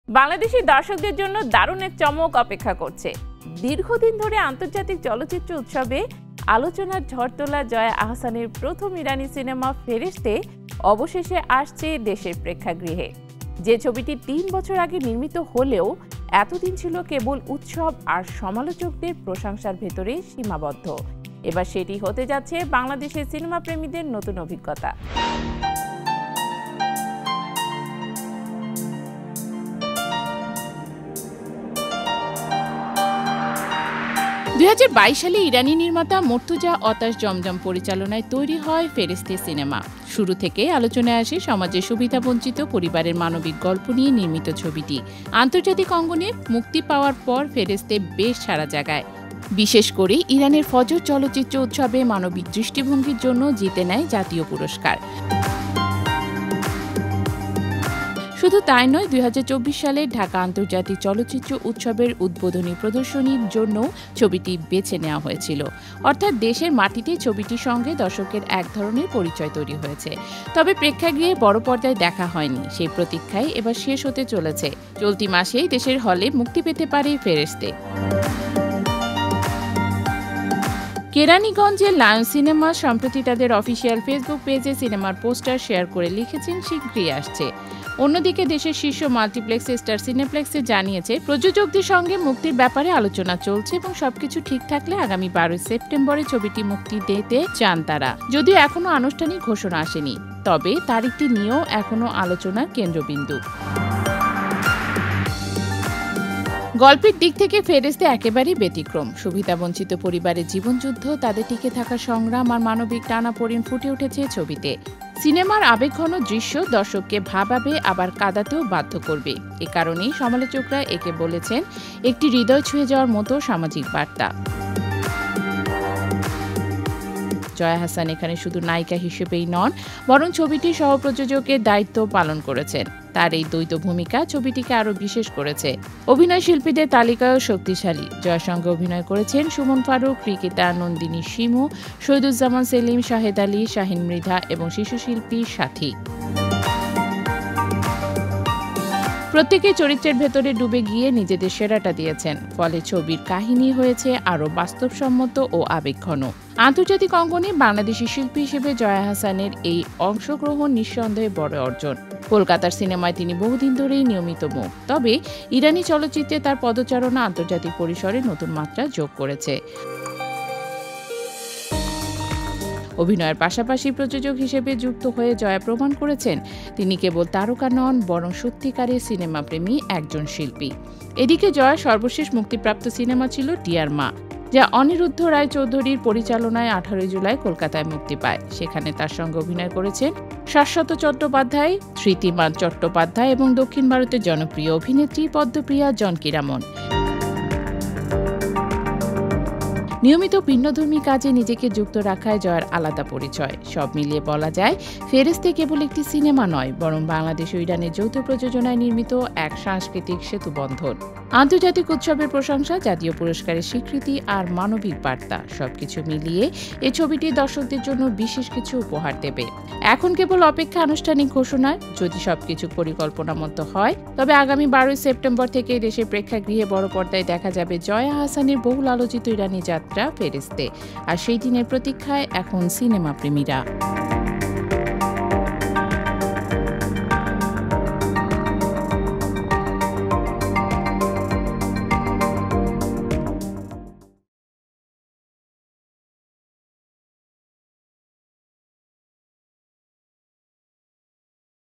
বাংলাদেশি দর্শকদের জন্য দারুণ এক চমক অপেক্ষা করছে। দীর্ঘদিন ধরে আন্তর্জাতিক চলচ্চিত্র উৎসবে আলোচনার ঝড় তোলা জয়া আহসানের প্রথম ইরানি সিনেমা ফেরেশতে অবশেষে আসছে দেশের প্রেক্ষাগৃহে। যে ছবিটি ৩ বছর আগে নির্মিত হলেও এতদিন ছিল কেবল উৎসব আর সমালোচকদের প্রশংসার ভেতরে সীমাবদ্ধ। এবার সেটি হতে যাচ্ছে বাংলাদেশের সিনেমা প্রেমীদের নতুন অভিজ্ঞতা। 2022 সালে ইরানি নির্মাতা মুর্তজা অতাশ জমজম পরিচালনায় তৈরি হয় ফেরেশতে সিনেমা। শুরু থেকে আলোচনায় আসে সমাজের সুবিধাবঞ্চিত পরিবারের মানবিক গল্প নিয়ে নির্মিত ছবিটি। আন্তর্জাতিক অঙ্গনে মুক্তি পাওয়ার পর ফেরেশতে বেশ সাড়া জাগায়। বিশেষ করে ইরানের ফজর চলচ্চিত্র উৎসবে মানবিক দৃষ্টিভঙ্গির জন্য জিতে নেয় জাতীয় পুরস্কার। শুধু তাই নয়, 2024 সালে ঢাকা আন্তর্জাতিক চলচ্চিত্র উৎসবের উদ্বোধনী প্রদর্শনীর জন্য ছবিটি বেছে নেওয়া হয়েছিল। অর্থাৎ দেশের মাটিতে ছবিটির সঙ্গে দর্শকের এক ধরনের পরিচয় তৈরি হয়েছে। তবে প্রেক্ষাগৃহে বড় পর্দায় দেখা হয়নি, সেই প্রতীক্ষায় এবার শেষ হতে চলেছে। চলতি মাসেই দেশের হলে মুক্তি পেতে পারে ফেরেশতে। কেরানীগঞ্জের লায়ন সিনেমা সম্প্রতি তাদের অফিসিয়াল ফেসবুক পেজে সিনেমার পোস্টার শেয়ার করে লিখেছেন শীঘ্রই আসছে। অন্যদিকে দেশের শীর্ষ মাল্টিপ্লেক্স স্টার সিনেপ্লেক্সে জানিয়েছে প্রযোজকদের সঙ্গে মুক্তির ব্যাপারে আলোচনা চলছে এবং সবকিছু ঠিক থাকলে আগামী 12 সেপ্টেম্বরে ছবিটি মুক্তি দিতে চান তারা। যদিও এখনো আনুষ্ঠানিক ঘোষণা আসেনি, তবে তারিখটি নিয়েও এখনো আলোচনার কেন্দ্রবিন্দু। গল্পের দিক থেকে ফেরেশতে একেবারেই ব্যতিক্রম। সুবিধাবঞ্চিত পরিবারের জীবনযুদ্ধ, তাদের টিকে থাকার সংগ্রাম আর মানবিক টানাপোড়েন ফুটে উঠেছে ছবিতে। সিনেমার আবেগঘন দৃশ্য দর্শককে ভাবাবে আবার কাঁদাতেও বাধ্য করবে। এ কারণেই সমালোচকরা একে বলেছেন একটি হৃদয় ছুঁয়ে যাওয়ার মতো সামাজিক বার্তা। জয়া আহসান এখানে শুধু নায়িকা হিসেবেই নন, বরং ছবিটির সহ-প্রযোজকের দায়িত্ব পালন করেছেন। তার এই দ্বৈত ভূমিকা ছবিটিকে আরও বিশেষ করেছে। অভিনয় শিল্পীদের তালিকায়ও শক্তিশালী। জয়ার সঙ্গে অভিনয় করেছেন সুমন ফারুক, রিকিতা, নন্দিনী শিমু, শহীদুজ্জামান সেলিম, শাহেদ আলী, শাহিন মৃধা এবং শিশুশিল্পী সাথী। প্রত্যেকে চরিত্রের ভেতরে ডুবে গিয়ে নিজেদের সেরাটা দিয়েছেন, ফলে ছবির কাহিনী হয়েছে আরও বাস্তবসম্মত ও আবেগঘন। আন্তর্জাতিক অঙ্গনে বাংলাদেশি শিল্পী হিসেবে জয়া আহসানের এই অংশগ্রহণ নিঃসন্দেহে বড় অর্জন। কলকাতার সিনেমায় তিনি বহুদিন ধরেই নিয়মিত মুখ, তবে ইরানি চলচ্চিত্রে তার পদচারণা আন্তর্জাতিক পরিসরে নতুন মাত্রা যোগ করেছে। অভিনয়ের পাশাপাশি প্রযোজক হিসেবে যুক্ত হয়ে জয়া প্রমাণ করেছেন তিনি কেবল তারকা নন, বরং সত্যিকারের সিনেমাপ্রেমী একজন শিল্পী। এদিকে জয়ার সর্বশেষ মুক্তিপ্রাপ্ত সিনেমা ছিল ডিয়ার মা, যা অনিরুদ্ধ রায় চৌধুরীর পরিচালনায় 18 জুলাই কলকাতায় মুক্তি পায়। সেখানে তার সঙ্গে অভিনয় করেছেন শাশ্বত চট্টোপাধ্যায়, স্মৃতিমান চট্টোপাধ্যায় এবং দক্ষিণ ভারতের জনপ্রিয় অভিনেত্রী পদ্মপ্রিয়া জনকিরামন। নিয়মিত ভিন্নধর্মী কাজে নিজেকে যুক্ত রাখায় জয়ার আলাদা পরিচয়। সব মিলিয়ে বলা যায় ফেরেশতে কেবল একটি সিনেমা নয়, বরং বাংলাদেশ ও ইরানের যৌথ প্রযোজনায় নির্মিত এক সাংস্কৃতিক সেতুবন্ধন। আন্তর্জাতিক উৎসবের প্রশংসা, জাতীয় পুরস্কারের স্বীকৃতি আর মানবিক বার্তা, সবকিছু মিলিয়ে এই ছবিটি দর্শকদের জন্য বিশেষ কিছু উপহার দেবে। এখন কেবল অপেক্ষা আনুষ্ঠানিক ঘোষণার। যদি সবকিছু পরিকল্পনা মতো হয়, তবে আগামী 12 সেপ্টেম্বর থেকে দেশের প্রেক্ষাগৃহে বড় পর্দায় দেখা যাবে জয়া আহসানের বহুল আলোচিত ইরানি যাত্রা ফেরেশতে। আর সেই দিনের প্রতীক্ষায় এখন সিনেমা প্রেমীরা।